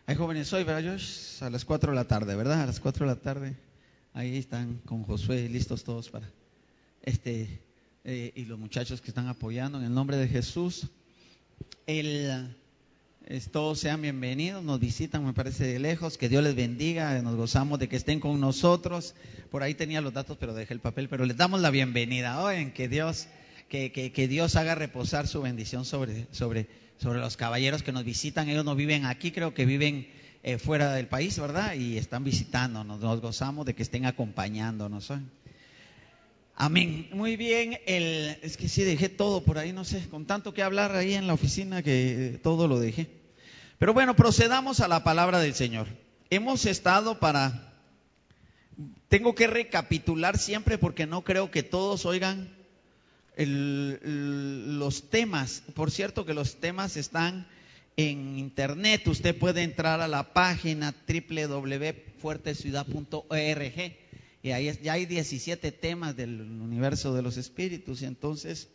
Hay jóvenes hoy, ¿verdad, Josh? A las 4 de la tarde, ¿verdad? A las 4 de la tarde. Ahí están con Josué listos todos para y los muchachos que están apoyando en el nombre de Jesús. Todos sean bienvenidos, nos visitan, me parece, de lejos. Que Dios les bendiga, nos gozamos de que estén con nosotros. Por ahí tenía los datos, pero dejé el papel, pero les damos la bienvenida. Oigan, que Dios haga reposar su bendición sobre los caballeros que nos visitan. Ellos no viven aquí, creo que viven fuera del país, ¿verdad? Y están visitándonos, nos gozamos de que estén acompañándonos. Amén. Muy bien, es que sí dejé todo por ahí, no sé, con tanto que hablar ahí en la oficina que todo lo dejé. Pero bueno, procedamos a la palabra del Señor. Tengo que recapitular siempre porque no creo que todos oigan los temas. Por cierto que los temas están en internet. Usted puede entrar a la página www.fuerteciudad.org y ahí ya hay 17 temas del universo de los espíritus. Y entonces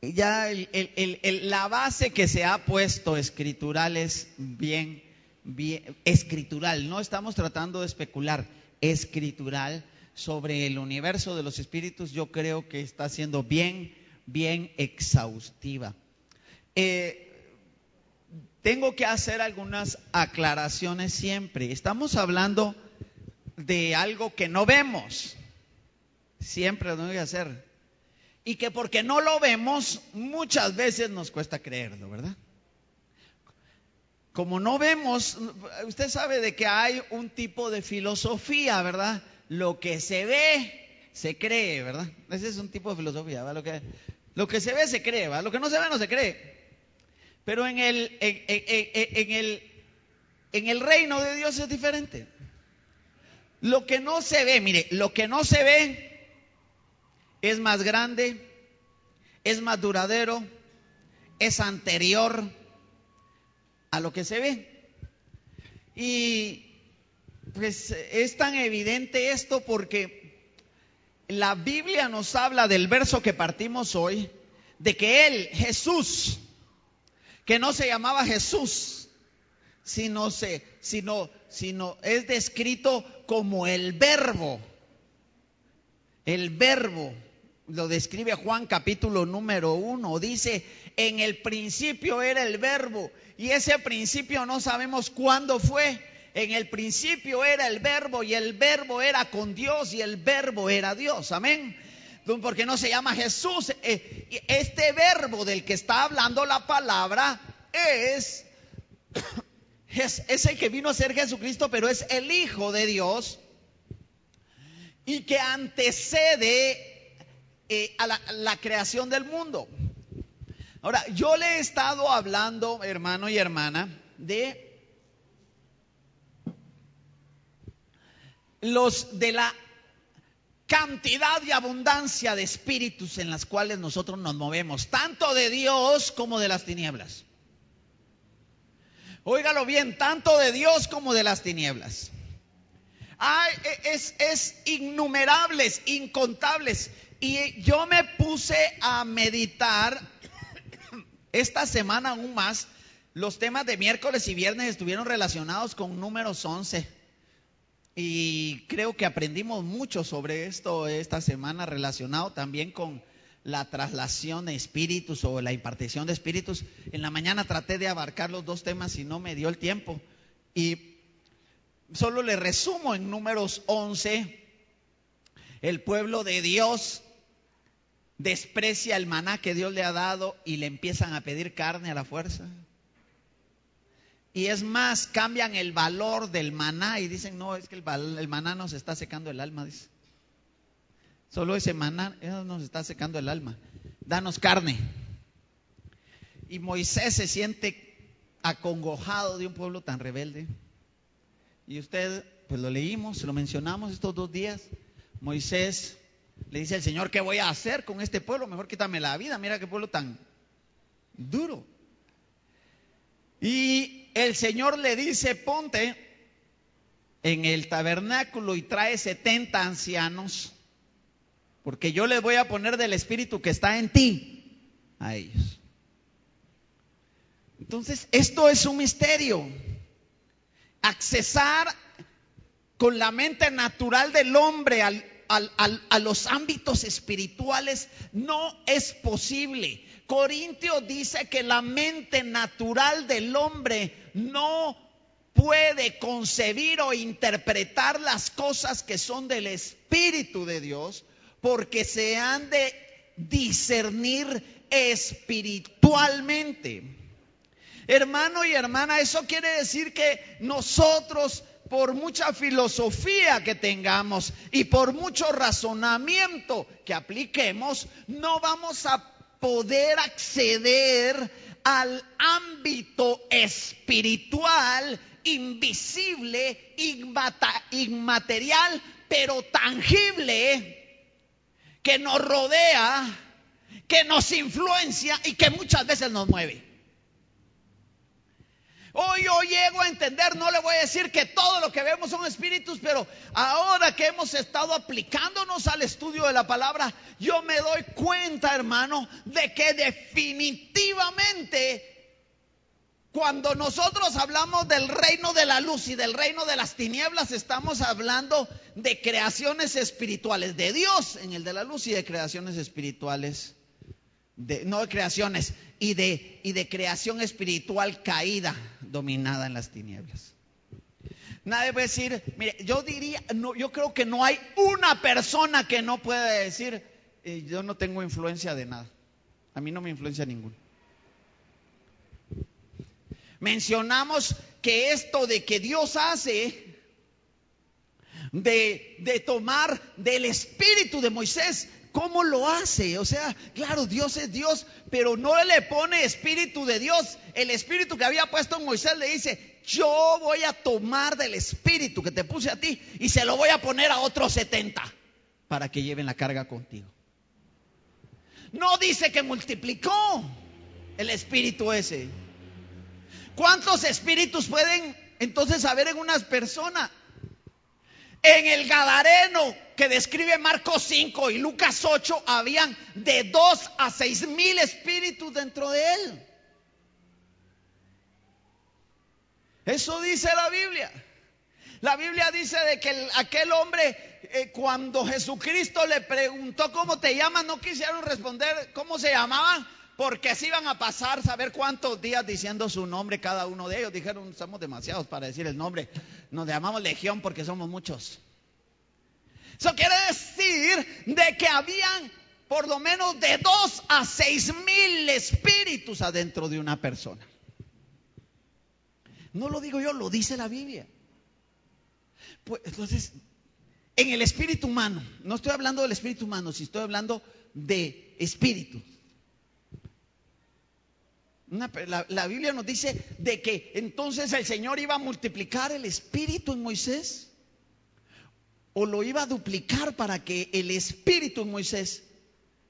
ya la base que se ha puesto escritural es bien escritural. No estamos tratando de especular, escritural sobre el universo de los espíritus. Yo creo que está siendo bien exhaustiva. Tengo que hacer algunas aclaraciones siempre. Estamos hablando de algo que no vemos. Siempre lo tengo que hacer. Y que porque no lo vemos, muchas veces nos cuesta creerlo, ¿verdad? Como no vemos, usted sabe de que hay un tipo de filosofía, ¿verdad? Lo que se ve, se cree, ¿verdad? Ese es un tipo de filosofía, ¿verdad? Lo que se ve, se cree, ¿verdad? Lo que no se ve, no se cree. Pero en el reino de Dios es diferente. Lo que no se ve, mire, lo que no se ve es más grande, es más duradero, es anterior a lo que se ve. Y pues es tan evidente esto porque la Biblia nos habla del verso que partimos hoy, de que Él, Jesús, que no se llamaba Jesús, sino es descrito como el Verbo. El Verbo lo describe Juan capítulo número 1. Dice: en el principio era el Verbo, y ese principio no sabemos cuándo fue. En el principio era el Verbo, y el Verbo era con Dios, y el Verbo era Dios. Amén. Porque no se llama Jesús. Este Verbo del que está hablando la palabra es el que vino a ser Jesucristo, pero es el Hijo de Dios y que antecede a la creación del mundo. Ahora, yo le he estado hablando, hermano y hermana, de la cantidad y abundancia de espíritus en las cuales nosotros nos movemos, tanto de Dios como de las tinieblas. Óigalo bien, tanto de Dios como de las tinieblas. Es innumerables, incontables. Y yo me puse a meditar esta semana aún más. Los temas de miércoles y viernes estuvieron relacionados con números 11. Y creo que aprendimos mucho sobre esto esta semana, relacionado también con la traslación de espíritus o la impartición de espíritus. En la mañana traté de abarcar los dos temas y no me dio el tiempo. Y solo le resumo en números 11. El pueblo de Dios desprecia el maná que Dios le ha dado y le empiezan a pedir carne a la fuerza. Y es más, cambian el valor del maná y dicen: no, es que el maná nos está secando el alma, dice. Solo ese maná nos está secando el alma. Danos carne. Y Moisés se siente acongojado de un pueblo tan rebelde. Y usted, pues lo leímos, lo mencionamos estos 2 días. Moisés le dice al Señor: ¿qué voy a hacer con este pueblo? Mejor quítame la vida, mira qué pueblo tan duro. Y el Señor le dice: ponte en el tabernáculo y trae 70 ancianos, porque yo les voy a poner del espíritu que está en ti a ellos. Entonces, esto es un misterio. Accesar con la mente natural del hombre a los ámbitos espirituales no es posible. Corintios dice que la mente natural del hombre no puede concebir o interpretar las cosas que son del Espíritu de Dios, porque se han de discernir espiritualmente. Hermano y hermana, eso quiere decir que nosotros, por mucha filosofía que tengamos y por mucho razonamiento que apliquemos, no vamos a poder acceder al ámbito espiritual, invisible, inmaterial, pero tangible, que nos rodea, que nos influencia y que muchas veces nos mueve. Hoy yo llego a entender, no le voy a decir que todo lo que vemos son espíritus, pero ahora que hemos estado aplicándonos al estudio de la palabra, yo me doy cuenta, hermano, de que definitivamente cuando nosotros hablamos del reino de la luz y del reino de las tinieblas, estamos hablando de creaciones espirituales de Dios en el de la luz y de creaciones espirituales, no de creaciones, y de creación espiritual caída, dominada en las tinieblas. Nadie puede decir, mire, yo creo que no hay una persona que no pueda decir, yo no tengo influencia de nada. A mí no me influencia ninguno. Mencionamos que esto de que Dios hace, de tomar del espíritu de Moisés, ¿cómo lo hace? O sea, claro, Dios es Dios, pero no le pone espíritu de Dios. El espíritu que había puesto en Moisés le dice, yo voy a tomar del espíritu que te puse a ti y se lo voy a poner a otros 70 para que lleven la carga contigo. No dice que multiplicó el espíritu ese. ¿Cuántos espíritus pueden entonces haber en una persona? En el Gadareno que describe Marcos 5 y Lucas 8, habían de 2 a 6,000 espíritus dentro de él. Eso dice la Biblia. La Biblia dice de que aquel hombre, cuando Jesucristo le preguntó ¿cómo te llamas?, no quisieron responder cómo se llamaban, porque se iban a pasar saber cuántos días diciendo su nombre cada uno de ellos. Dijeron, somos demasiados para decir el nombre, nos llamamos Legión porque somos muchos. Eso quiere decir de que habían por lo menos de 2 a 6,000 espíritus adentro de una persona. No lo digo yo, lo dice la Biblia. Pues, entonces, en el espíritu humano, no estoy hablando del espíritu humano, si estoy hablando de espíritu. La Biblia nos dice de que entonces el Señor iba a multiplicar el espíritu en Moisés, o lo iba a duplicar para que el espíritu en Moisés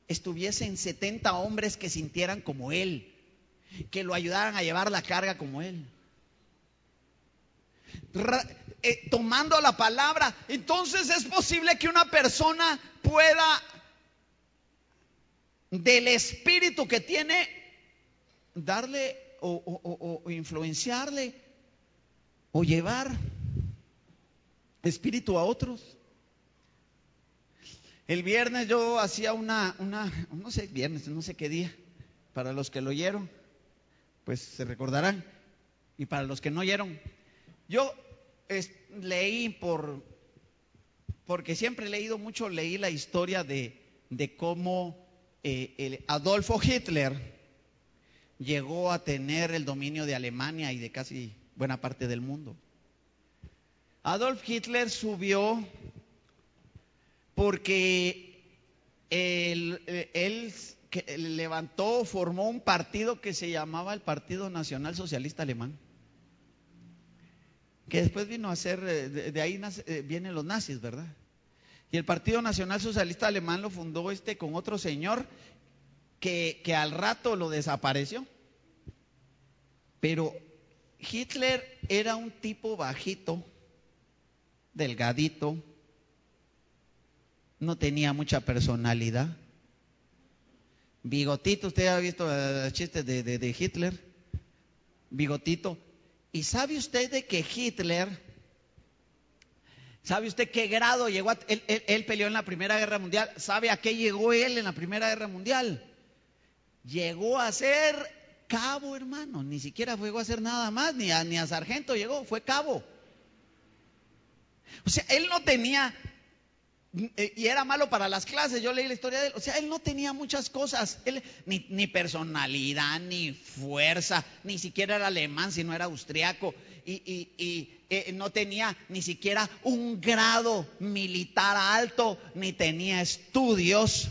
estuviese en 70 hombres que sintieran como él, que lo ayudaran a llevar la carga como él. Tomando la palabra, entonces es posible que una persona pueda del espíritu que tiene darle o influenciarle o llevar espíritu a otros. El viernes yo hacía no sé, viernes, no sé qué día, para los que lo oyeron, pues se recordarán, y para los que no oyeron, yo leí porque siempre he leído mucho, leí la historia de cómo Adolfo Hitler llegó a tener el dominio de Alemania y de casi buena parte del mundo. Adolf Hitler subió porque él formó un partido que se llamaba el Partido Nacional Socialista Alemán, que después vino a ser, de ahí vienen los nazis, ¿verdad? Y el Partido Nacional Socialista Alemán lo fundó con otro señor que al rato lo desapareció. Pero Hitler era un tipo bajito, delgadito, no tenía mucha personalidad, bigotito. Usted ha visto chistes de Hitler, bigotito. ¿Y sabe usted de que Hitler, sabe usted qué grado llegó él peleó en la Primera Guerra Mundial? ¿Sabe a qué llegó él en la Primera Guerra Mundial? Llegó a ser cabo, hermano. Ni siquiera llegó a ser nada más, ni a sargento llegó, fue cabo. O sea, él no tenía, y era malo para las clases. Yo leí la historia de él. O sea, él no tenía muchas cosas. Él ni personalidad, ni fuerza, ni siquiera era alemán, sino era austriaco. Y no tenía ni siquiera un grado militar alto, ni tenía estudios.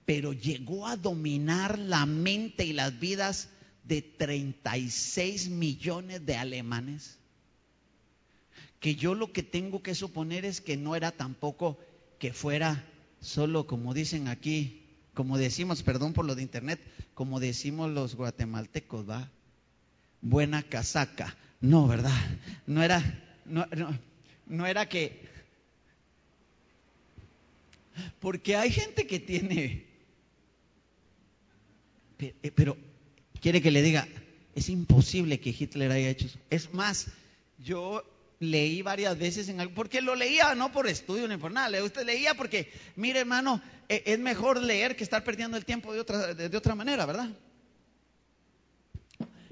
Pero llegó a dominar la mente y las vidas de 36 millones de alemanes. Que yo lo que tengo que suponer es que no era tampoco que fuera solo, como dicen aquí, como decimos, perdón por lo de internet, como decimos los guatemaltecos, ¿va? Buena casaca. No, ¿verdad? No era que... Porque hay gente que tiene... Pero quiere que le diga, es imposible que Hitler haya hecho eso. Es más, yo leí varias veces en algo, porque lo leía no por estudio ni por nada, usted leía porque, mire hermano, es mejor leer que estar perdiendo el tiempo de otra manera, ¿verdad?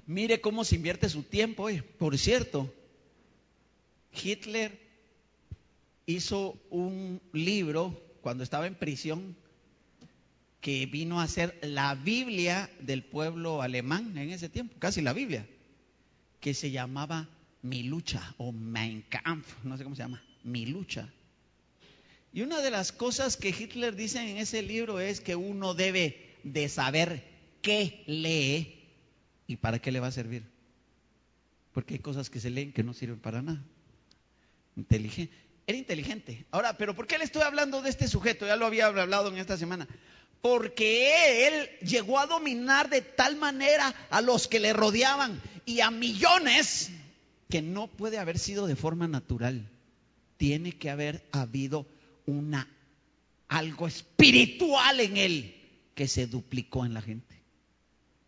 Mire cómo se invierte su tiempo. Por cierto, Hitler hizo un libro cuando estaba en prisión que vino a ser la Biblia del pueblo alemán en ese tiempo, casi la Biblia, que se llamaba Mi Lucha o Mein Kampf, no sé cómo se llama, Mi Lucha. Y una de las cosas que Hitler dice en ese libro es que uno debe de saber qué lee y para qué le va a servir. Porque hay cosas que se leen que no sirven para nada. Era inteligente. Ahora, ¿pero por qué le estoy hablando de este sujeto? Ya lo había hablado en esta semana. Porque él llegó a dominar de tal manera a los que le rodeaban y a millones, que no puede haber sido de forma natural. Tiene que haber habido algo espiritual en él que se duplicó en la gente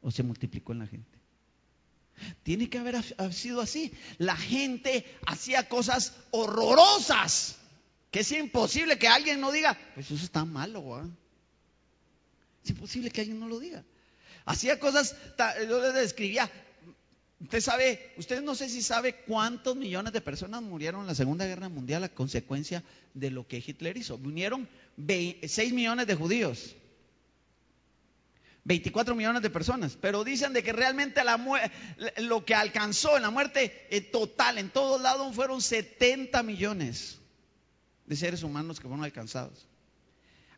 o se multiplicó en la gente. Tiene que haber sido así. La gente hacía cosas horrorosas que es imposible que alguien no diga, pues eso está malo, ¿eh? Es imposible que alguien no lo diga. Hacía cosas, yo les describía. Usted no sé si sabe cuántos millones de personas murieron en la Segunda Guerra Mundial a consecuencia de lo que Hitler hizo. Murieron 6 millones de judíos, 24 millones de personas, pero dicen de que realmente lo que alcanzó en la muerte total en todos lados fueron 70 millones de seres humanos que fueron alcanzados.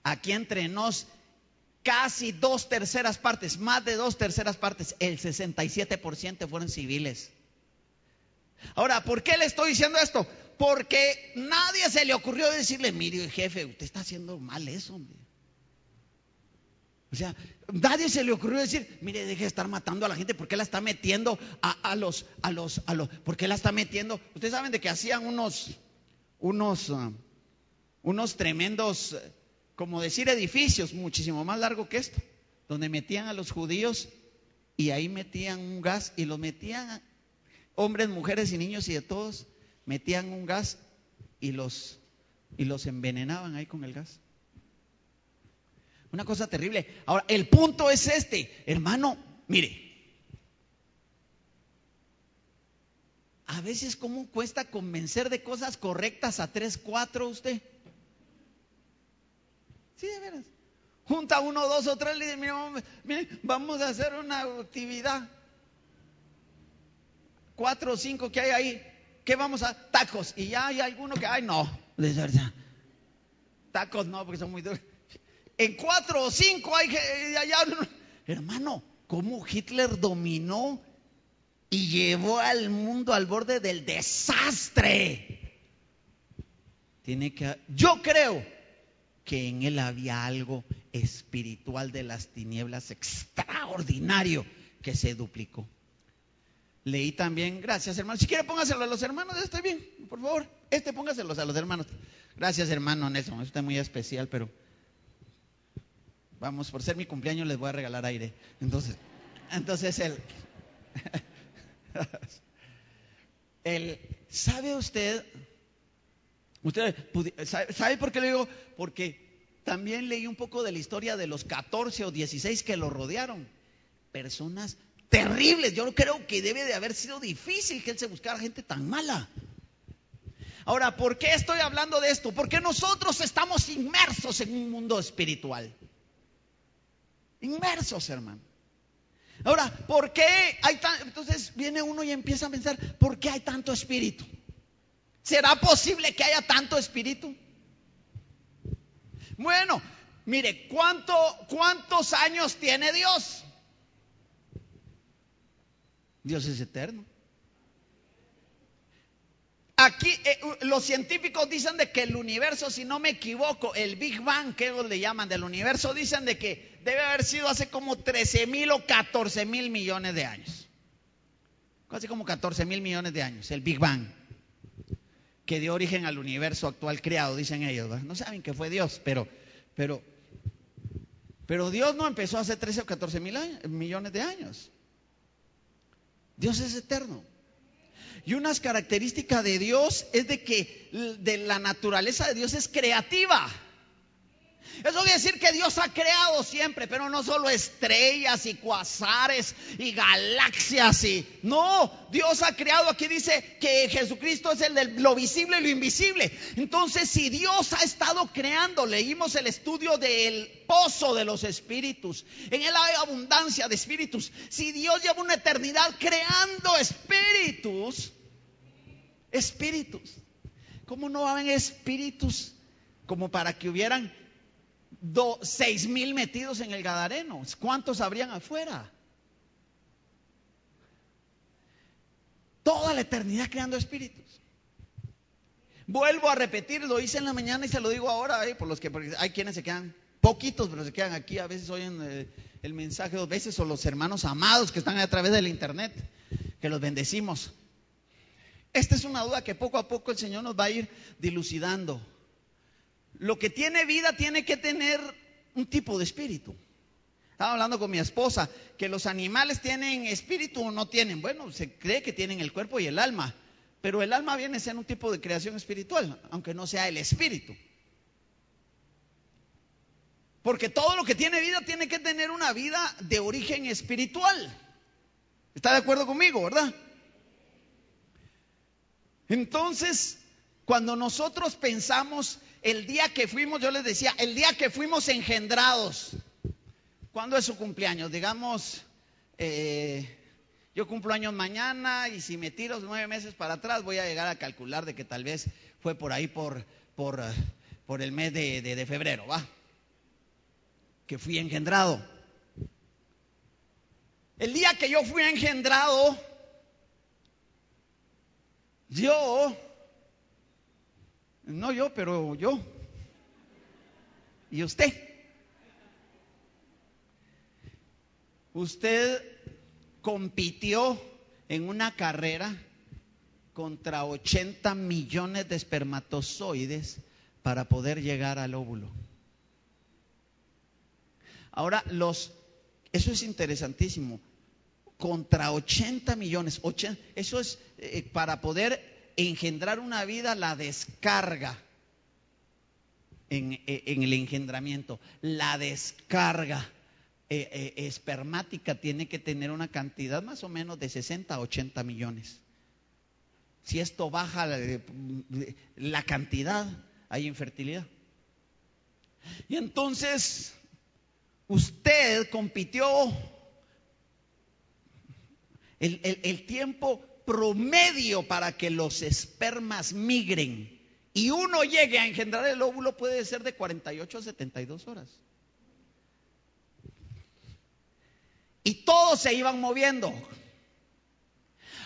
Aquí entre nos, casi 2/3 partes, más de 2/3 partes, el 67% fueron civiles. Ahora, ¿por qué le estoy diciendo esto? Porque nadie se le ocurrió decirle, mire jefe, usted está haciendo mal eso, hombre. O sea, nadie se le ocurrió decir, mire, deje de estar matando a la gente, ¿por qué la está metiendo ¿por qué la está metiendo? Ustedes saben de que hacían unos tremendos, como decir, edificios muchísimo más largo que esto, donde metían a los judíos y ahí metían un gas y los metían, hombres, mujeres y niños y de todos, metían un gas y los envenenaban ahí con el gas. Una cosa terrible. Ahora, el punto es hermano, mire, a veces cómo cuesta convencer de cosas correctas a 3, 4 usted. Sí, de veras. Junta 1, 2 o 3 y dice, mire, vamos a hacer una actividad. 4 o 5 que hay ahí. ¿Qué vamos a? Tacos. Y ya hay alguno que, no. Tacos no, porque son muy duros. En 4 o 5 hay allá. Hermano, ¿cómo Hitler dominó y llevó al mundo al borde del desastre? Yo creo que en él había algo espiritual de las tinieblas extraordinario que se duplicó. Leí también, gracias hermano, si quiere póngaselo a los hermanos, estoy bien, por favor, póngaselos a los hermanos. Gracias hermano Nelson, esto es muy especial, pero vamos, por ser mi cumpleaños les voy a regalar aire. Entonces, Entonces ¿sabe usted? ¿Sabe por qué le digo? Porque también leí un poco de la historia de los 14 o 16 que lo rodearon. Personas terribles. Yo creo que debe de haber sido difícil que él se buscara gente tan mala. Ahora, ¿por qué estoy hablando de esto? Porque nosotros estamos inmersos en un mundo espiritual. Inmersos, hermano. Ahora, ¿por qué hay entonces viene uno y empieza a pensar, ¿por qué hay tanto espíritu? ¿Será posible que haya tanto espíritu? Bueno, mire, ¿cuántos años tiene Dios? Dios es eterno. Aquí los científicos dicen de que el universo, si no me equivoco, el Big Bang, que ellos le llaman del universo, dicen de que debe haber sido hace como 13,000 o 14,000 millones de años. Casi como 14,000 millones de años, el Big Bang, que dio origen al universo actual creado, dicen ellos, ¿verdad? No saben que fue Dios, pero Dios no empezó hace 13 o 14 millones de años. Dios es eterno. Y unas características de Dios es de que de la naturaleza de Dios es creativa. Eso quiere decir que Dios ha creado siempre, pero no solo estrellas y cuasares y galaxias no, Dios ha creado. Aquí dice que Jesucristo es el de lo visible y lo invisible. Entonces, si Dios ha estado creando, leímos el estudio del pozo de los espíritus, en él hay abundancia de espíritus. Si Dios lleva una eternidad creando espíritus, ¿cómo no va a haber espíritus como para que hubieran 6,000 metidos en el Gadareno? ¿Cuántos habrían afuera? Toda la eternidad creando espíritus. Vuelvo a repetir, lo hice en la mañana y se lo digo ahora, porque hay quienes se quedan, poquitos, pero se quedan aquí, a veces oyen el mensaje 2 veces, o los hermanos amados que están a través del internet, que los bendecimos. Esta es una duda que poco a poco el Señor nos va a ir dilucidando. Lo que tiene vida tiene que tener un tipo de espíritu. Estaba hablando con mi esposa que los animales tienen espíritu o no tienen. Bueno, se cree que tienen el cuerpo y el alma, pero el alma viene a ser un tipo de creación espiritual, aunque no sea el espíritu. Porque todo lo que tiene vida tiene que tener una vida de origen espiritual. ¿Está de acuerdo conmigo, verdad? Entonces, cuando nosotros pensamos el día que fuimos, yo les decía, el día que fuimos engendrados, ¿cuándo es su cumpleaños? Digamos, yo cumplo años mañana, y si me tiro 9 meses para atrás, voy a llegar a calcular de que tal vez fue por ahí por el mes de febrero, ¿va? Que fui engendrado. El día que yo fui engendrado, pero yo y usted compitió en una carrera contra 80 millones de espermatozoides para poder llegar al óvulo. Ahora, eso es interesantísimo. Contra 80 millones, eso es para poder engendrar una vida, la descarga en el engendramiento, la descarga espermática tiene que tener una cantidad más o menos de 60 a 80 millones. Si esto baja la cantidad, hay infertilidad. Y entonces usted compitió. El tiempo promedio para que los espermas migren y uno llegue a engendrar el óvulo puede ser de 48 a 72 horas. Y todos se iban moviendo.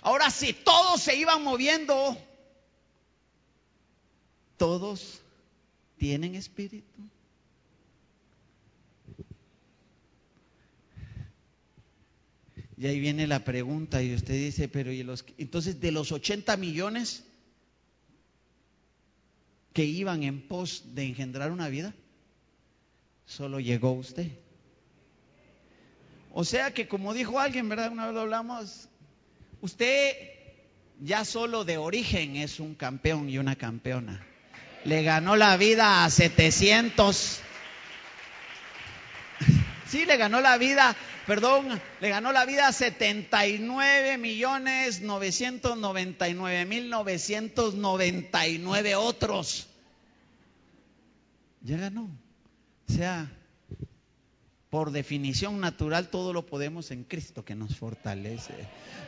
Ahora, si todos se iban moviendo, todos tienen espíritu. Y ahí viene la pregunta y usted dice, pero entonces de los 80 millones que iban en pos de engendrar una vida, solo llegó usted. O sea que, como dijo alguien, ¿verdad? Una vez lo hablamos, usted ya solo de origen es un campeón y una campeona. Le ganó la vida a 700. Sí, le ganó la vida a 79.999.999 otros. Ya ganó. O sea, por definición natural, todo lo podemos en Cristo que nos fortalece.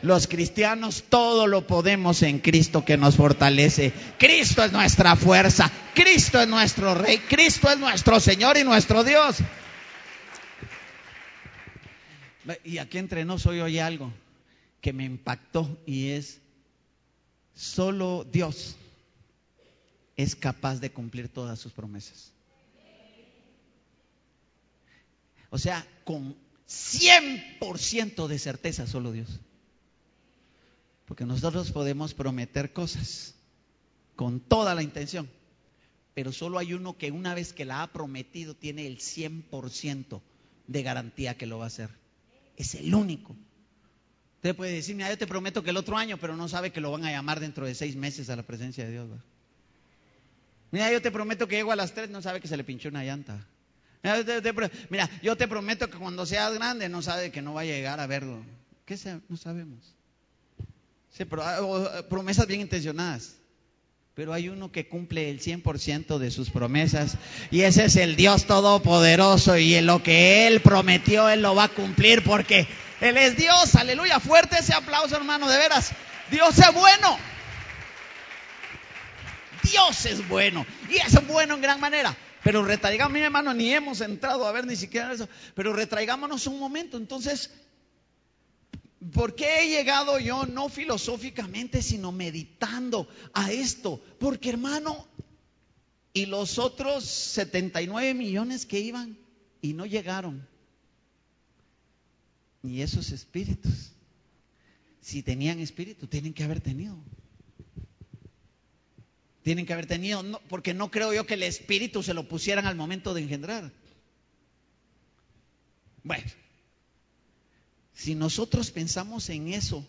Los cristianos todo lo podemos en Cristo que nos fortalece. Cristo es nuestra fuerza, Cristo es nuestro Rey, Cristo es nuestro Señor y nuestro Dios. Y aquí entre nos hoy oí algo que me impactó, y es: solo Dios es capaz de cumplir todas sus promesas. O sea, con 100% de certeza, solo Dios. Porque nosotros podemos prometer cosas con toda la intención, pero solo hay uno que una vez que la ha prometido tiene el 100% de garantía que lo va a hacer. Es el único. Usted puede decir: mira, yo te prometo que el otro año, pero no sabe que lo van a llamar dentro de 6 meses a la presencia de Dios, ¿verdad? Mira, yo te prometo que llego a las 3, no sabe que se le pinchó una llanta. Mira, yo te prometo que cuando seas grande, no sabe que no va a llegar a verlo. ¿Qué sea? No sabemos. Sí, promesas bien intencionadas. Pero hay uno que cumple el 100% de sus promesas, y ese es el Dios Todopoderoso, y en lo que Él prometió, Él lo va a cumplir, porque Él es Dios. Aleluya, fuerte ese aplauso, hermano, de veras. Dios es bueno. Dios es bueno, y es bueno en gran manera. Pero retraigamos, mi hermano, ni hemos entrado a ver ni siquiera eso, pero retraigámonos un momento. Entonces, ¿por qué he llegado yo no filosóficamente, sino meditando a esto? Porque, hermano, y los otros 79 millones que iban y no llegaron, ni esos espíritus, si tenían espíritu, tienen que haber tenido. Tienen que haber tenido, no, porque no creo yo que el espíritu se lo pusieran al momento de engendrar. Bueno, si nosotros pensamos en eso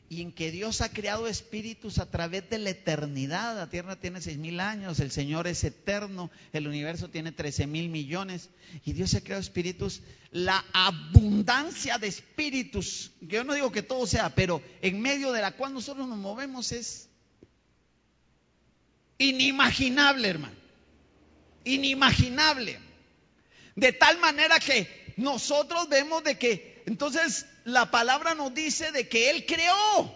y en que Dios ha creado espíritus a través de la eternidad, la tierra tiene 6,000 años, el Señor es eterno, el universo tiene 13,000 millones, y Dios ha creado espíritus, la abundancia de espíritus, que yo no digo que todo sea, pero en medio de la cual nosotros nos movemos es inimaginable, hermano. Inimaginable. De tal manera que nosotros vemos de que, entonces, la palabra nos dice de que Él creó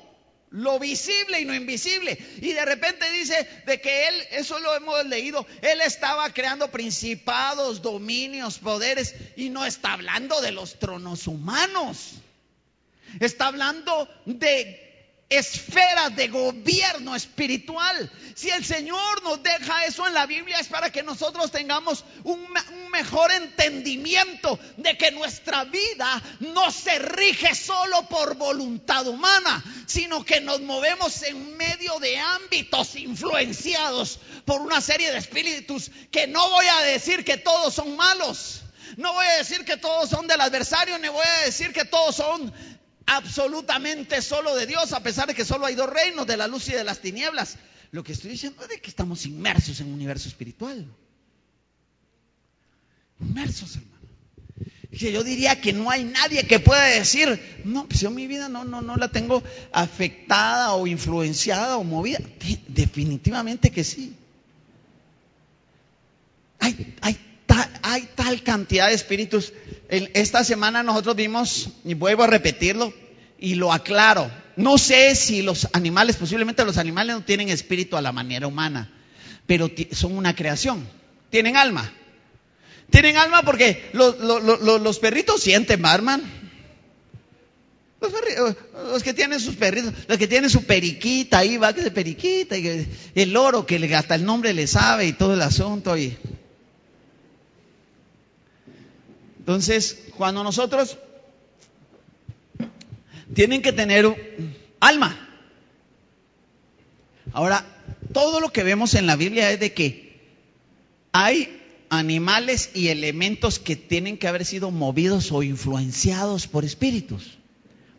lo visible y lo invisible. Y de repente dice de que Él, eso lo hemos leído, Él estaba creando principados, dominios, poderes. Y no está hablando de los tronos humanos. Está hablando de esferas de gobierno espiritual. Si el Señor nos deja eso en la Biblia, es para que nosotros tengamos un mejor entendimiento de que nuestra vida no se rige solo por voluntad humana, sino que nos movemos en medio de ámbitos influenciados por una serie de espíritus, que no voy a decir que todos son malos, no voy a decir que todos son del adversario, ni voy a decir que todos son absolutamente solo de Dios, a pesar de que solo hay 2 reinos, de la luz y de las tinieblas. Lo que estoy diciendo es de que estamos inmersos en un universo espiritual. Inmersos, hermano. Que yo diría que no hay nadie que pueda decir: no, pues yo mi vida no la tengo afectada o influenciada o movida. Definitivamente que sí. Hay tal cantidad de espíritus. Esta semana nosotros vimos, y vuelvo a repetirlo y lo aclaro, no sé si los animales, posiblemente los animales no tienen espíritu a la manera humana, pero son una creación, tienen alma. Tienen alma porque los perritos sienten, hermano. Los que tienen sus perritos, los que tienen su periquita, ahí va que es periquita, y el loro que hasta el nombre le sabe y todo el asunto. Entonces, cuando nosotros tienen que tener alma. Ahora, todo lo que vemos en la Biblia es de que hay animales y elementos que tienen que haber sido movidos o influenciados por espíritus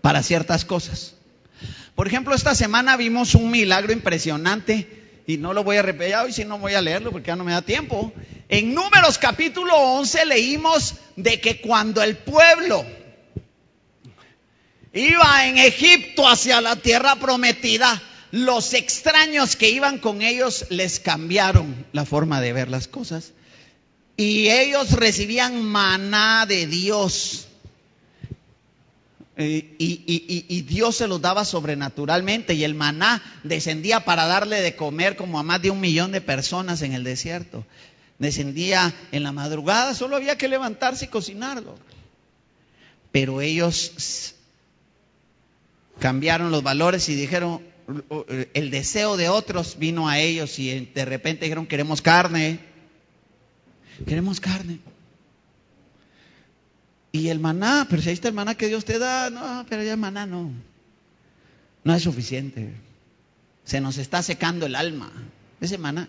para ciertas cosas. Por ejemplo, esta semana vimos un milagro impresionante y no lo voy a repetir hoy, si no voy a leerlo porque ya no me da tiempo. En Números capítulo 11 leímos de que cuando el pueblo iba en Egipto hacia la tierra prometida, los extraños que iban con ellos les cambiaron la forma de ver las cosas y ellos recibían maná de Dios. Y Dios se los daba sobrenaturalmente, y el maná descendía para darle de comer como a más de 1 millón de personas en el desierto. Descendía en la madrugada, solo había que levantarse y cocinarlo. Pero ellos cambiaron los valores y dijeron, el deseo de otros vino a ellos y de repente dijeron, queremos carne. Y el maná, pero si ahí está el maná que Dios te da, no, pero ya el maná no es suficiente. Se nos está secando el alma, ese maná.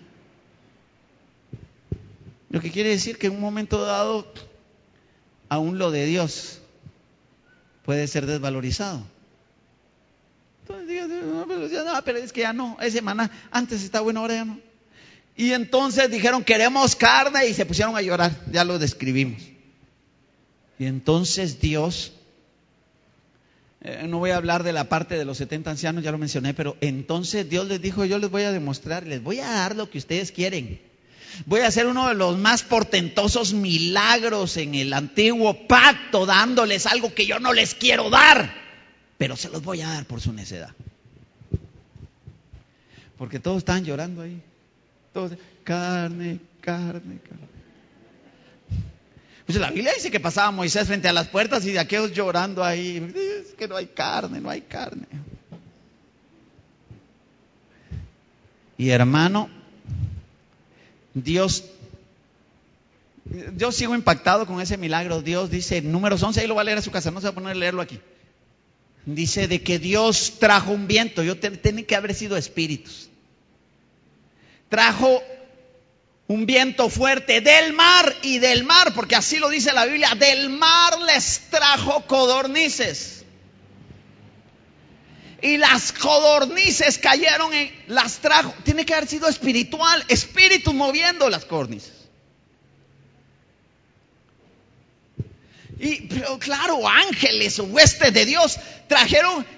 Lo que quiere decir que en un momento dado, aún lo de Dios puede ser desvalorizado. Entonces digas, no, pero es que ya no, ese maná antes está bueno, ahora ya no. Y entonces dijeron, queremos carne, y se pusieron a llorar, ya lo describimos. Y entonces Dios, no voy a hablar de la parte de los 70 ancianos, ya lo mencioné, pero entonces Dios les dijo, yo les voy a demostrar, les voy a dar lo que ustedes quieren. Voy a hacer uno de los más portentosos milagros en el antiguo pacto, dándoles algo que yo no les quiero dar, pero se los voy a dar por su necedad. Porque todos estaban llorando ahí. Todos, carne. Pues la Biblia dice que pasaba Moisés frente a las puertas y de aquellos llorando ahí. Es que no hay carne. Y hermano, yo sigo impactado con ese milagro. Dios dice en Números 11, ahí lo va a leer a su casa, no se va a poner a leerlo aquí. Dice de que Dios trajo un viento, tiene que haber sido espíritus. Trajo un viento fuerte del mar, porque así lo dice la Biblia, del mar les trajo codornices. Y las codornices cayeron las trajo. Tiene que haber sido espiritual, espíritus moviendo las codornices. Pero claro, ángeles, huestes de Dios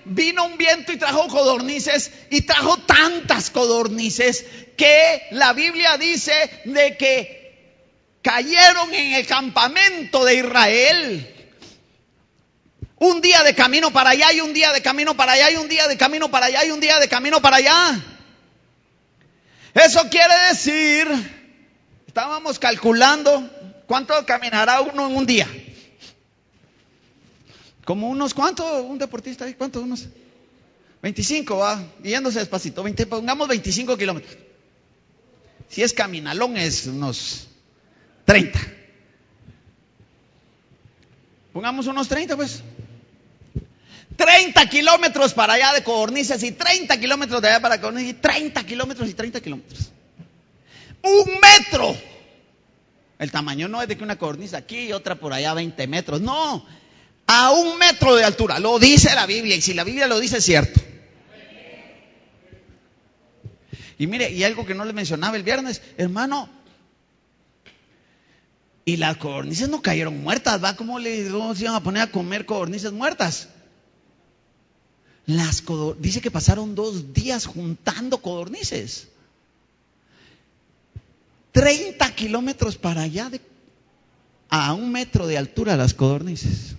vino un viento y trajo codornices, y trajo tantas codornices que la Biblia dice de que cayeron en el campamento de Israel. Un día de camino para allá, y un día de camino para allá, y un día de camino para allá, y un día de camino para allá. Eso quiere decir, estábamos calculando cuánto caminará uno en un día. Como ¿cuánto? Un deportista, ¿cuánto? Unos 25, va, yéndose despacito, pongamos 25 kilómetros. Si es caminalón es unos 30. Pongamos unos 30 pues. 30 kilómetros para allá de codornices, y 30 kilómetros de allá para codornices, y 30 kilómetros y 30 kilómetros. 1 metro. El tamaño no es de que una codorniz aquí y otra por allá 20 metros, no. A 1 metro de altura, lo dice la Biblia, y si la Biblia lo dice es cierto. Y mire, y algo que no les mencionaba el viernes, hermano, y las codornices no cayeron muertas, ¿va? ¿Cómo se iban a poner a comer codornices muertas? Dice que pasaron 2 días juntando codornices. 30 kilómetros para allá, a 1 metro de altura las codornices.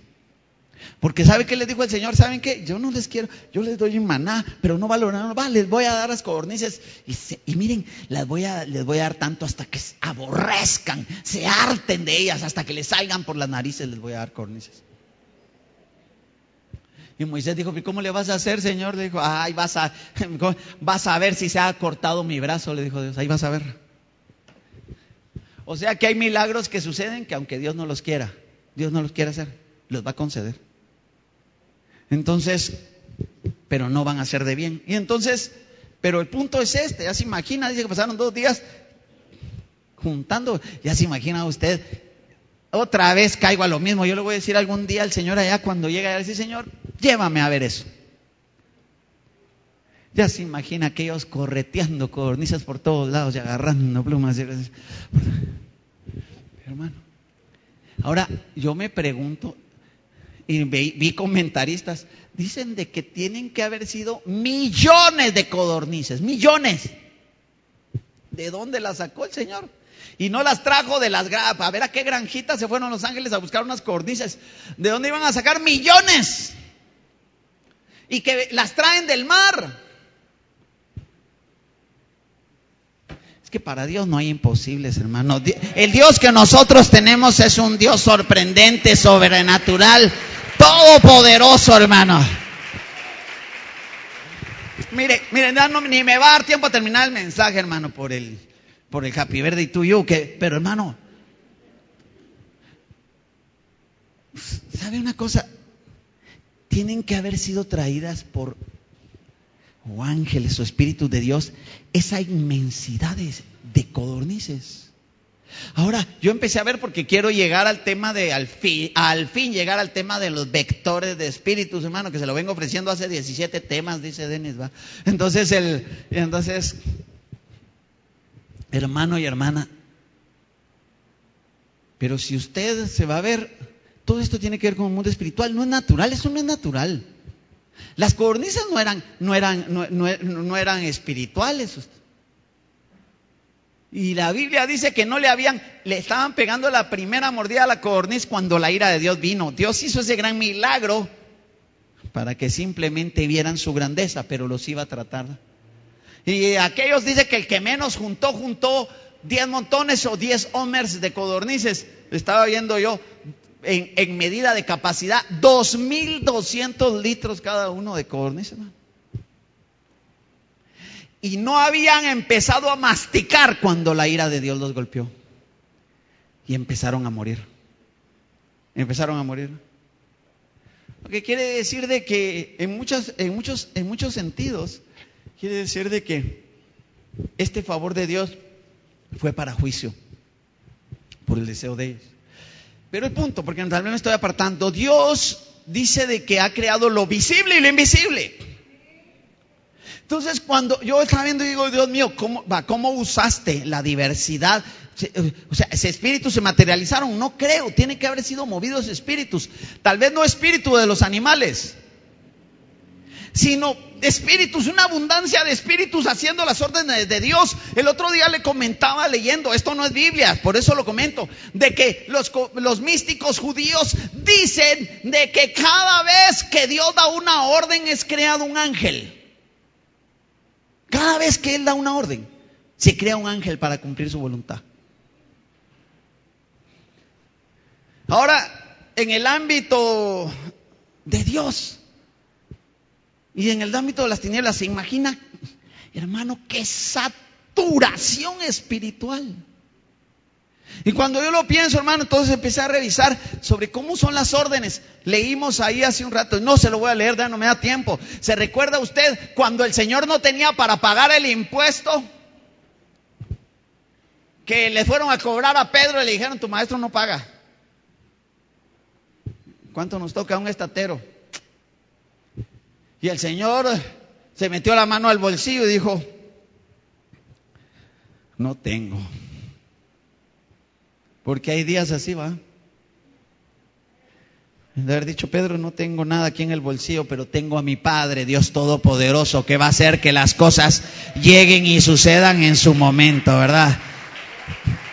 Porque ¿sabe qué les dijo el Señor? ¿Saben qué? Yo no les quiero, yo les doy un maná, pero no valoran, les voy a dar las codornices. Y miren, les voy a dar tanto hasta que aborrezcan, se harten de ellas, hasta que les salgan por las narices, les voy a dar codornices. Y Moisés dijo, ¿cómo le vas a hacer, Señor? Le dijo, ay, vas a ver si se ha cortado mi brazo, le dijo Dios, ahí vas a ver. O sea que hay milagros que suceden que aunque Dios no los quiera hacer, los va a conceder. Entonces, pero no van a ser de bien. Y entonces, pero el punto es ya se imagina, dice que pasaron 2 días. juntando. Ya se imagina usted, otra vez caigo a lo mismo. Yo le voy a decir algún día al Señor allá cuando llegue a decir, Señor, llévame a ver eso. Ya se imagina aquellos correteando codornices por todos lados y agarrando plumas. Hermano, ahora yo me pregunto, y vi comentaristas, dicen de que tienen que haber sido millones de codornices, millones. ¿De dónde las sacó el Señor? Y no las trajo de las grapas. A ver a qué granjita se fueron Los Ángeles a buscar unas codornices. ¿De dónde iban a sacar millones? Y que las traen del mar. Es que para Dios no hay imposibles, hermano. El Dios que nosotros tenemos es un Dios sorprendente, sobrenatural, todopoderoso, hermano. Mire, ni me va a dar tiempo a terminar el mensaje, hermano, por el Happy Birthday to you, pero hermano, ¿sabe una cosa? Tienen que haber sido traídas por ángeles o espíritus de Dios, esa inmensidad de codornices. Ahora, yo empecé a ver porque quiero llegar al tema de, al fin llegar al tema de los vectores de espíritus, hermano, que se lo vengo ofreciendo hace 17 temas, dice Denis, ¿va? Entonces, hermano y hermana, pero si usted se va a ver, todo esto tiene que ver con el mundo espiritual, no es natural, eso no es natural. Las codornices no eran espirituales. Y la Biblia dice que le estaban pegando la primera mordida a la codorniz cuando la ira de Dios vino. Dios hizo ese gran milagro para que simplemente vieran su grandeza, pero los iba a tratar. Y aquellos dicen que el que menos juntó 10 montones o 10 homers de codornices. Estaba viendo yo en medida de capacidad 2,200 litros cada uno de codornices, ¿no? Y no habían empezado a masticar cuando la ira de Dios los golpeó. Y empezaron a morir. Lo que quiere decir de que en muchos sentidos, quiere decir de que este favor de Dios fue para juicio por el deseo de ellos. Pero el punto, porque tal vez me estoy apartando, Dios dice de que ha creado lo visible y lo invisible. Entonces, cuando yo estaba viendo y digo, Dios mío, ¿cómo usaste la diversidad? O sea, ese espíritu se materializaron, no creo, tiene que haber sido movidos espíritus. Tal vez no espíritu de los animales, sino espíritus, una abundancia de espíritus haciendo las órdenes de Dios. El otro día le comentaba leyendo, esto no es Biblia, por eso lo comento, de que los místicos judíos dicen de que cada vez que Dios da una orden es creado un ángel. Cada vez que Él da una orden, se crea un ángel para cumplir su voluntad. Ahora, en el ámbito de Dios y en el ámbito de las tinieblas, ¿se imagina, hermano, qué saturación espiritual? Y cuando yo lo pienso, hermano, entonces empecé a revisar sobre cómo son las órdenes. Leímos ahí hace un rato, no se lo voy a leer, ya no me da tiempo. ¿Se recuerda usted cuando el Señor no tenía para pagar el impuesto? Que le fueron a cobrar a Pedro y le dijeron, tu maestro no paga. ¿Cuánto nos toca un estatero? Y el Señor se metió la mano al bolsillo y dijo, no tengo. Porque hay días así, ¿va? De haber dicho, Pedro, no tengo nada aquí en el bolsillo, pero tengo a mi Padre, Dios Todopoderoso, que va a hacer que las cosas lleguen y sucedan en su momento, ¿verdad?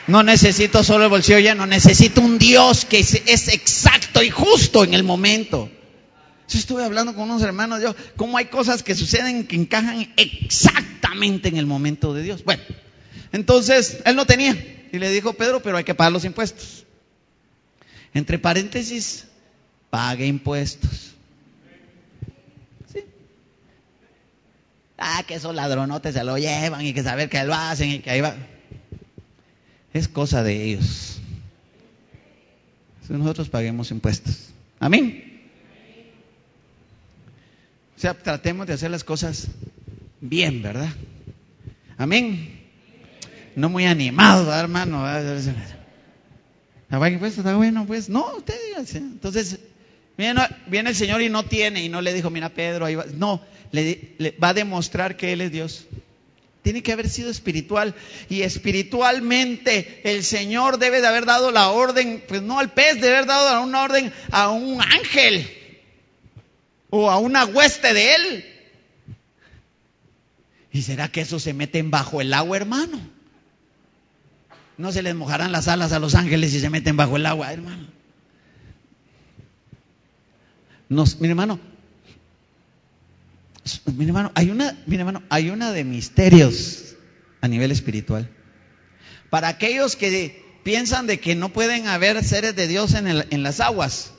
No necesito solo el bolsillo lleno, necesito un Dios que es exacto y justo en el momento. Yo estuve hablando con unos hermanos, cómo hay cosas que suceden que encajan exactamente en el momento de Dios. Bueno, entonces él no tenía. Y le dijo, Pedro, pero hay que pagar los impuestos. Entre paréntesis, pague impuestos. ¿Sí? Que esos ladronotes se lo llevan y que saber que lo hacen y que ahí va. Es cosa de ellos. Si nosotros paguemos impuestos. Amén. O sea, tratemos de hacer las cosas bien, ¿verdad? Amén. no muy animados, ¿verdad, hermano? Pues está bueno, pues. No, usted dígase. Entonces, viene el Señor y no tiene, y no le dijo, mira Pedro, ahí va. No, le va a demostrar que Él es Dios. Tiene que haber sido espiritual, y espiritualmente el Señor debe de haber dado la orden, pues no al pez, debe haber dado una orden a un ángel o a una hueste de Él. ¿Y será que esos se meten bajo el agua, hermano? ¿No se les mojarán las alas a los ángeles si se meten bajo el agua, hermano? Mi hermano, hay una de misterios a nivel espiritual. Para aquellos que piensan de que no pueden haber seres de Dios en las aguas,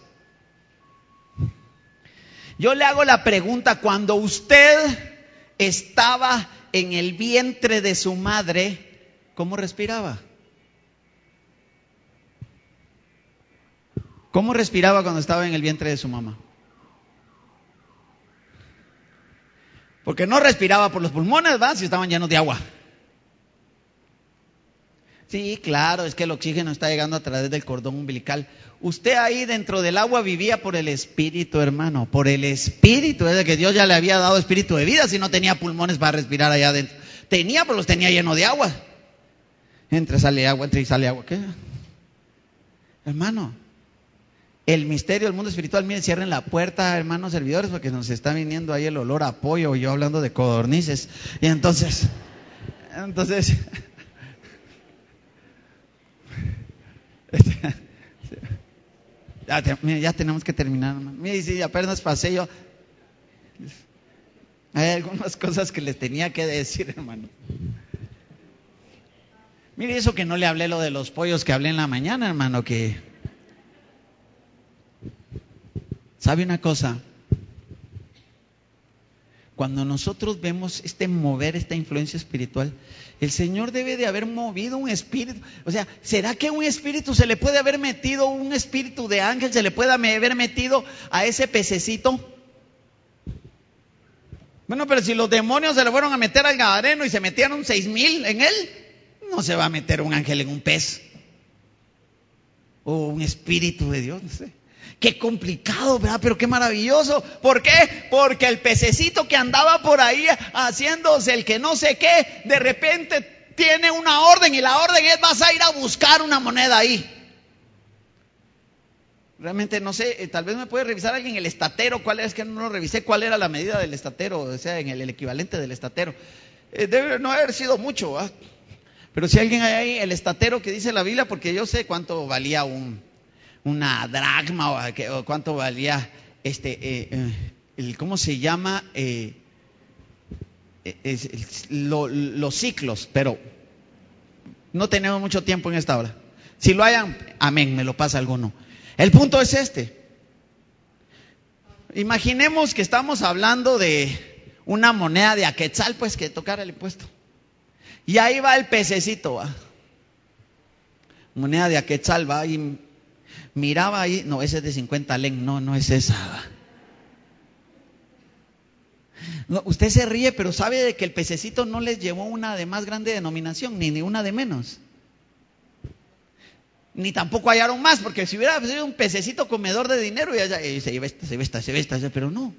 yo le hago la pregunta: cuando usted estaba en el vientre de su madre, ¿cómo respiraba? ¿Cómo respiraba cuando estaba en el vientre de su mamá? Porque no respiraba por los pulmones, ¿verdad? Si estaban llenos de agua. Sí, claro, es que el oxígeno está llegando a través del cordón umbilical. Usted ahí dentro del agua vivía por el Espíritu, hermano. Por el Espíritu. Es de que Dios ya le había dado espíritu de vida, si no tenía pulmones para respirar allá adentro. Tenía, pero los tenía lleno de agua. Entra y sale agua, entra y sale agua. ¿Qué? Hermano, el misterio del mundo espiritual. Miren, cierren la puerta, hermanos servidores, porque nos está viniendo ahí el olor a pollo, yo hablando de codornices. Y entonces ya tenemos que terminar, hermano. Mire, sí, apenas pasé yo. Hay algunas cosas que les tenía que decir, hermano. Mire, eso que no le hablé lo de los pollos que hablé en la mañana, hermano, que... ¿Sabe una cosa? Cuando nosotros vemos mover esta influencia espiritual, el Señor debe de haber movido un espíritu. O sea, ¿será que un espíritu se le puede haber metido, un espíritu de ángel se le puede haber metido a ese pececito? Bueno, pero si los demonios se le fueron a meter al gadareno y se metieron 6,000 en él, no se va a meter un ángel en un pez. O un espíritu de Dios, no sé. Qué complicado, ¿verdad? Pero qué maravilloso. ¿Por qué? Porque el pececito que andaba por ahí haciéndose el que no sé qué, de repente tiene una orden, y la orden es: vas a ir a buscar una moneda ahí. Realmente no sé, tal vez me puede revisar alguien el estatero. ¿Cuál es? Que no lo revisé. ¿Cuál era la medida del estatero? O sea, en el equivalente del estatero. Debe no haber sido mucho, ¿verdad? Pero si alguien hay ahí, el estatero que dice la Biblia, porque yo sé cuánto valía una dracma, o cuánto valía ¿cómo se llama? Los ciclos, pero no tenemos mucho tiempo en esta hora. Si lo hayan, amén, me lo pasa alguno. El punto es imaginemos que estamos hablando de una moneda de aquetzal, pues, que tocara el impuesto. Y ahí va el pececito, ¿va? Moneda de aquetzal, va, y miraba ahí, no, ese es de 50 len, no es esa. No, usted se ríe, pero sabe de que el pececito no les llevó una de más grande denominación, ni una de menos. Ni tampoco hallaron más, porque si hubiera sido un pececito comedor de dinero, se lleva esta, pero no.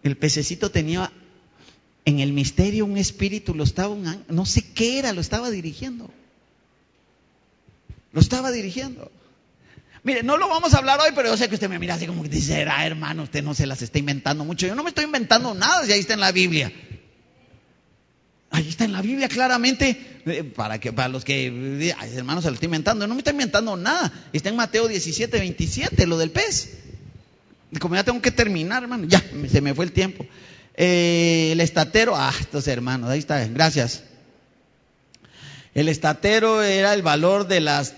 El pececito tenía en el misterio un espíritu, no sé qué era, lo estaba dirigiendo. Mire, no lo vamos a hablar hoy, pero yo sé que usted me mira así como que dice: hermano, usted no se las está inventando mucho. Yo no me estoy inventando nada, si ahí está en la Biblia. Ahí está en la Biblia claramente, para los que, hermano, se lo está inventando. Yo no me estoy inventando nada. Está en Mateo 17:27, lo del pez. Y como ya tengo que terminar, hermano, ya se me fue el tiempo. El estatero, estos hermanos, ahí está, gracias. El estatero era el valor de las...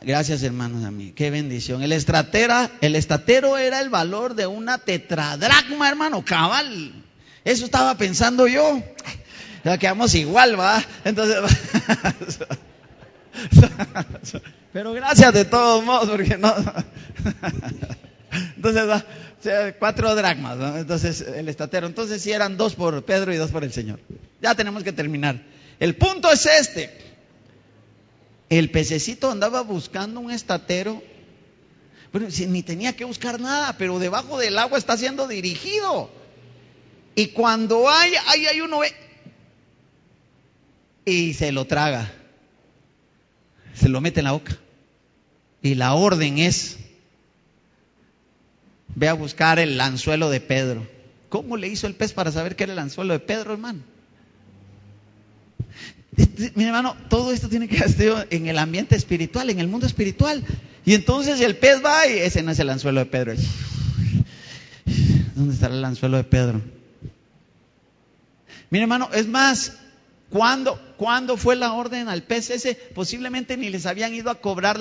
Gracias, hermanos, a mí, qué bendición. El estatero era el valor de una tetradracma, hermano, cabal. Eso estaba pensando yo. Ya quedamos igual, ¿va? Entonces, pero gracias de todos modos, porque no. Entonces, ¿va? O sea, 4 dracmas, ¿no? Entonces, el estatero. Entonces, sí eran 2 por Pedro y 2 por el Señor. Ya tenemos que terminar. El punto es este. El pececito andaba buscando un estatero. Bueno, ni tenía que buscar nada, pero debajo del agua está siendo dirigido. Y cuando hay uno ve y se lo traga, se lo mete en la boca. Y la orden es: ve a buscar el anzuelo de Pedro. ¿Cómo le hizo el pez para saber que era el anzuelo de Pedro, hermano? Mi hermano, todo esto tiene que ser en el ambiente espiritual, en el mundo espiritual. Y entonces el pez va y ese no es el anzuelo de Pedro. ¿Dónde estará el anzuelo de Pedro? Mi hermano, es más, ¿cuándo fue la orden al pez ese? Posiblemente ni les habían ido a cobrar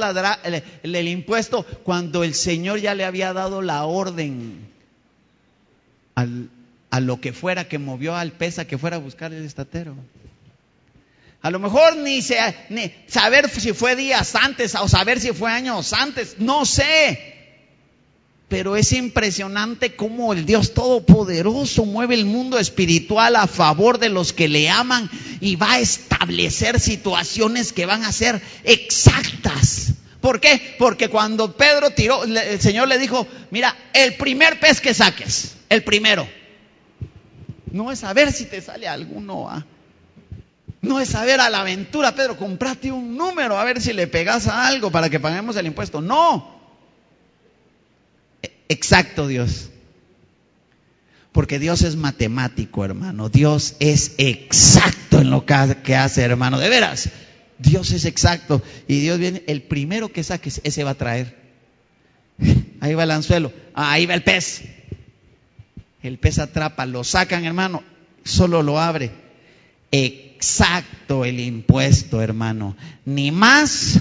el impuesto, cuando el Señor ya le había dado la orden a lo que fuera que movió al pez a que fuera a buscar el estatero. A lo mejor ni saber si fue días antes o saber si fue años antes, no sé. Pero es impresionante cómo el Dios Todopoderoso mueve el mundo espiritual a favor de los que le aman y va a establecer situaciones que van a ser exactas. ¿Por qué? Porque cuando Pedro tiró, el Señor le dijo: mira, el primer pez que saques, el primero. No es saber si te sale alguno, no es saber a la aventura, Pedro, comprate un número a ver si le pegas a algo para que paguemos el impuesto. No. Exacto, Dios. Porque Dios es matemático, hermano. Dios es exacto en lo que hace, hermano. De veras, Dios es exacto. Y Dios viene, el primero que saques, ese va a traer. Ahí va el anzuelo, ahí va el pez. El pez atrapa, lo sacan, hermano, solo lo abre. Exacto el impuesto, hermano. Ni más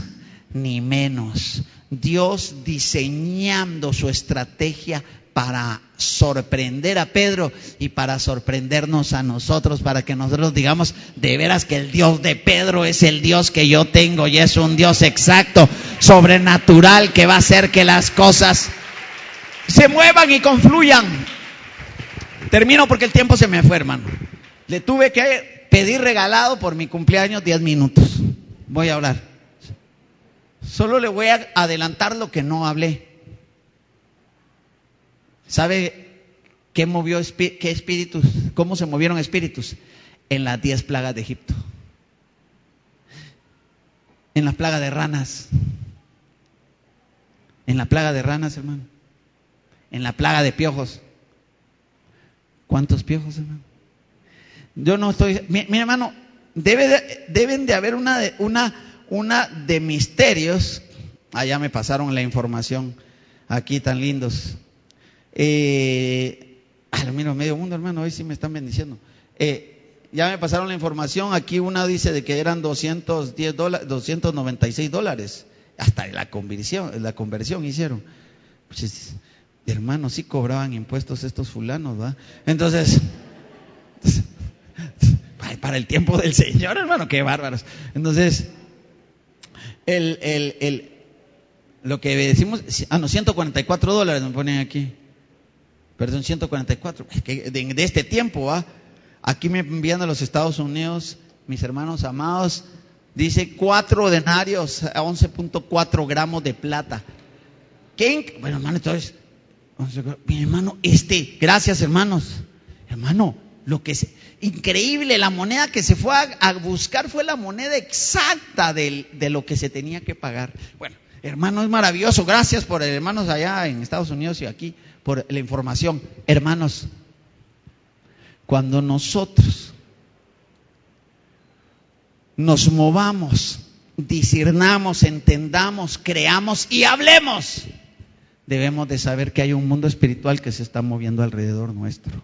ni menos. Dios diseñando su estrategia para sorprender a Pedro y para sorprendernos a nosotros, para que nosotros digamos: de veras que el Dios de Pedro es el Dios que yo tengo, y es un Dios exacto, sobrenatural, que va a hacer que las cosas se muevan y confluyan. Termino porque el tiempo se me fue, hermano. Le tuve que pedir regalado por mi cumpleaños 10 minutos. Voy a hablar. Solo le voy a adelantar lo que no hablé. ¿Sabe qué movió qué espíritus? ¿Cómo se movieron espíritus? En las 10 plagas de Egipto. En la plaga de ranas. En la plaga de ranas, hermano. En la plaga de piojos. ¿Cuántos piojos, hermano? Yo no estoy... Mi hermano, deben de haber una de misterios. Allá me pasaron la información. Aquí tan lindos. Mira, medio mundo, hermano, hoy sí me están bendiciendo. Ya me pasaron la información. Aquí una dice de que eran $296. Hasta la conversión hicieron. Pues, hermano, sí cobraban impuestos estos fulanos, ¿va? Entonces, para el tiempo del Señor, hermano, qué bárbaros. Entonces, lo que decimos, $144 me ponen aquí. Perdón, 144. Es que de este tiempo, ¿va? Aquí me envían a los Estados Unidos, mis hermanos amados, dice 4 denarios a 11.4 gramos de plata. Bueno, hermano, entonces, mi hermano, gracias, hermanos. Hermano, increíble, la moneda que se fue a buscar fue la moneda exacta de lo que se tenía que pagar. Bueno, hermano, es maravilloso. Gracias por hermanos allá en Estados Unidos y aquí por la información. Hermanos, cuando nosotros nos movamos, discernamos, entendamos, creamos y hablemos, debemos de saber que hay un mundo espiritual que se está moviendo alrededor nuestro.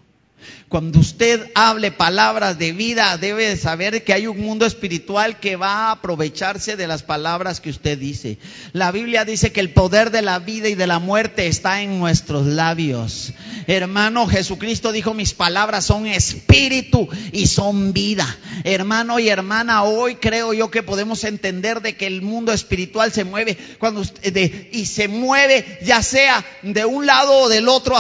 Cuando usted hable palabras de vida, debe de saber que hay un mundo espiritual que va a aprovecharse de las palabras que usted dice. La Biblia dice que el poder de la vida y de la muerte está en nuestros labios. Hermano, Jesucristo dijo: mis palabras son espíritu y son vida. Hermano y hermana, hoy creo yo que podemos entender de que el mundo espiritual se mueve y se mueve ya sea de un lado o del otro,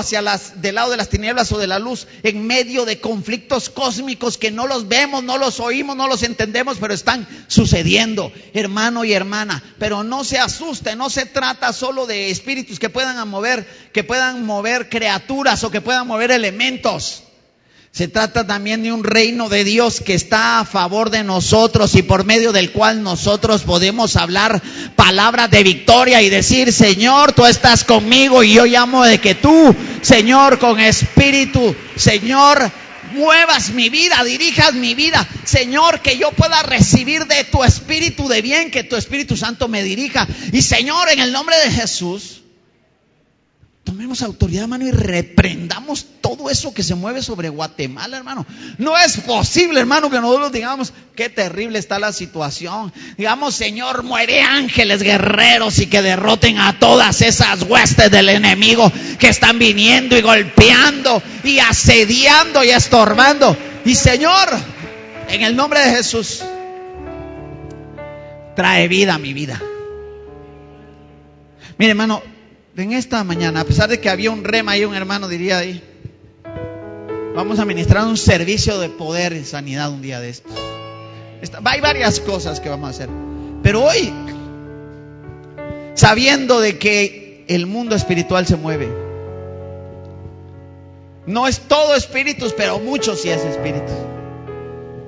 del lado de las tinieblas o de la luz. En en medio de conflictos cósmicos que no los vemos, no los oímos, no los entendemos, pero están sucediendo, hermano y hermana. Pero no se asuste, no se trata solo de espíritus que puedan mover criaturas o que puedan mover elementos. Se trata también de un reino de Dios que está a favor de nosotros y por medio del cual nosotros podemos hablar palabras de victoria y decir: Señor, tú estás conmigo y yo llamo de que tú, Señor, con espíritu, Señor, muevas mi vida, dirijas mi vida. Señor, que yo pueda recibir de tu espíritu de bien, que tu Espíritu Santo me dirija. Y Señor, en el nombre de Jesús, tomemos autoridad, hermano, y reprendamos todo eso que se mueve sobre Guatemala, hermano. No es posible, hermano, que nosotros digamos: qué terrible está la situación. Digamos: Señor, mueve ángeles guerreros y que derroten a todas esas huestes del enemigo que están viniendo y golpeando y asediando y estorbando. Y Señor, en el nombre de Jesús, trae vida a mi vida. Mire, hermano, en esta mañana, a pesar de que había un rema ahí, un hermano diría ahí, vamos a ministrar un servicio de poder y sanidad un día de estos. Hay varias cosas que vamos a hacer, pero hoy, sabiendo de que el mundo espiritual se mueve, no es todo espíritus, pero mucho sí es espíritus.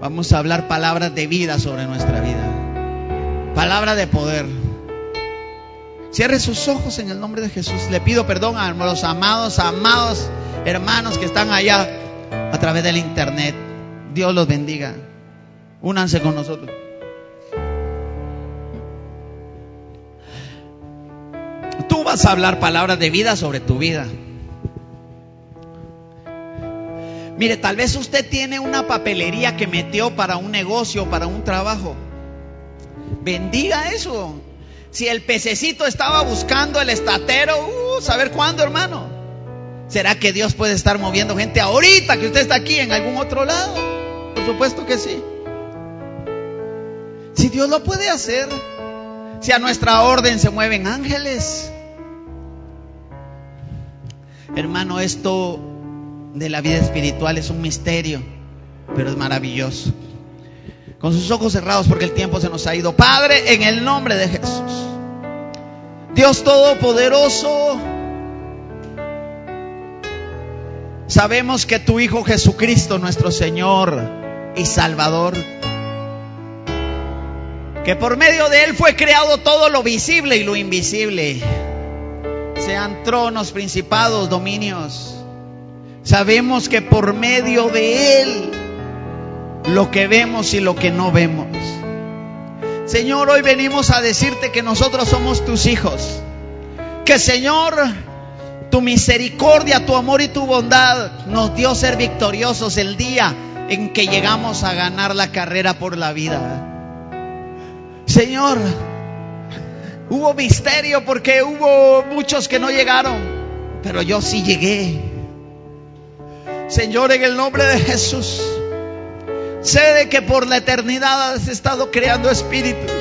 Vamos a hablar palabras de vida sobre nuestra vida, palabras de poder. Cierre sus ojos en el nombre de Jesús. Le pido perdón a los amados hermanos que están allá a través del internet. Dios los bendiga. Únanse con nosotros. Tú vas a hablar palabras de vida sobre tu vida. Mire, tal vez usted tiene una papelería que metió para un negocio, para un trabajo. Bendiga eso. Si el pececito estaba buscando el estatero, ¿saber cuándo, hermano? ¿Será que Dios puede estar moviendo gente ahorita que usted está aquí en algún otro lado? Por supuesto que sí. Si Dios lo puede hacer, si a nuestra orden se mueven ángeles. Hermano, esto de la vida espiritual es un misterio, pero es maravilloso. Con sus ojos cerrados, porque el tiempo se nos ha ido. Padre, en el nombre de Jesús, Dios Todopoderoso, sabemos que tu Hijo Jesucristo, nuestro Señor y Salvador, que por medio de Él fue creado todo lo visible y lo invisible, sean tronos, principados, dominios. Sabemos que por medio de Él, lo que vemos y lo que no vemos. Señor, hoy venimos a decirte que nosotros somos tus hijos. Que, Señor, tu misericordia, tu amor y tu bondad nos dio ser victoriosos el día en que llegamos a ganar la carrera por la vida. Señor, hubo misterio porque hubo muchos que no llegaron, pero yo sí llegué. Señor, en el nombre de Jesús, sé de que por la eternidad has estado creando espíritus.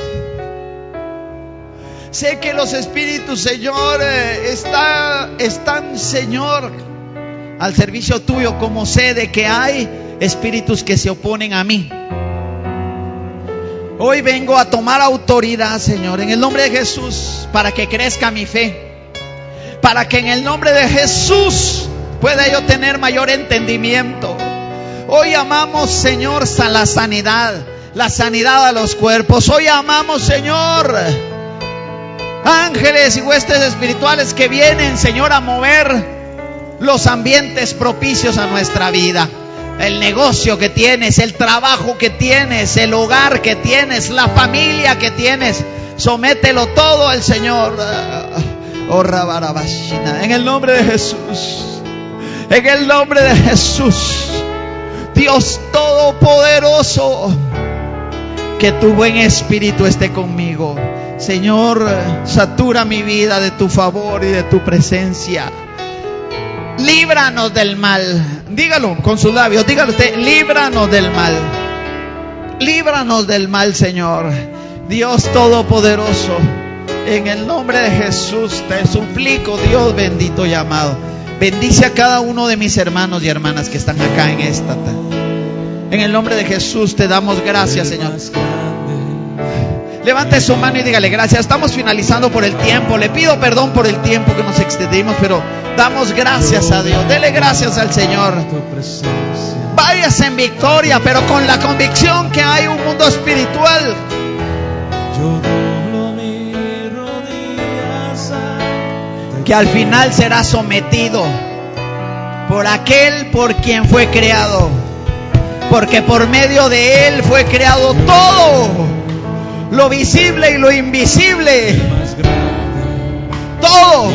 Sé que los espíritus, Señor, están, Señor, al servicio tuyo, como sé de que hay espíritus que se oponen a mí. Hoy vengo a tomar autoridad, Señor, en el nombre de Jesús, para que crezca mi fe, para que en el nombre de Jesús pueda yo tener mayor entendimiento. Hoy amamos, Señor, la sanidad a los cuerpos. Hoy amamos, Señor, ángeles y huestes espirituales que vienen, Señor, a mover los ambientes propicios a nuestra vida. El negocio que tienes, el trabajo que tienes, el hogar que tienes, la familia que tienes, somételo todo al Señor. Oh, Rabarabashina, en el nombre de Jesús, en el nombre de Jesús. Dios Todopoderoso, que tu buen espíritu esté conmigo. Señor, satura mi vida de tu favor y de tu presencia. Líbranos del mal. Dígalo con sus labios, dígalo usted: líbranos del mal. Líbranos del mal, Señor. Dios Todopoderoso, en el nombre de Jesús te suplico, Dios bendito y amado, Bendice a cada uno de mis hermanos y hermanas que están acá en esta tarde. En el nombre de Jesús te damos gracias, Señor. Levante su mano y dígale gracias. Estamos finalizando por el tiempo. Le pido perdón por el tiempo que nos extendimos, pero damos gracias a Dios. Dele gracias al Señor. Váyase en victoria, pero con la convicción que hay un mundo espiritual. Que al final será sometido por aquel por quien fue creado. Porque por medio de Él fue creado todo, lo visible y lo invisible, todo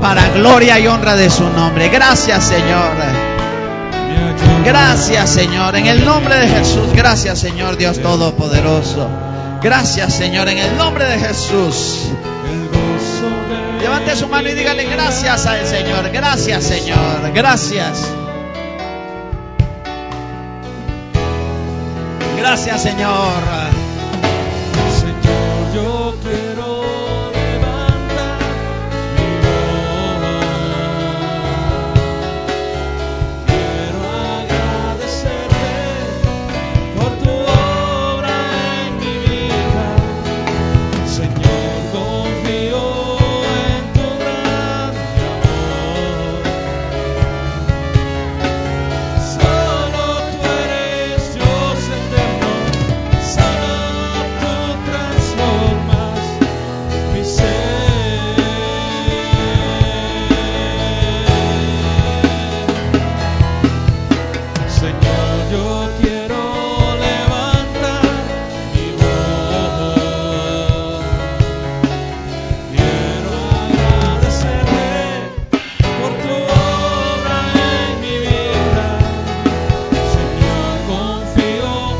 para gloria y honra de su nombre. Gracias, Señor. Gracias, Señor, en el nombre de Jesús. Gracias, Señor Dios Todopoderoso. Gracias, Señor, en el nombre de Jesús. Levante su mano y dígale gracias al Señor. Gracias, Señor. Gracias. Gracias, Señor.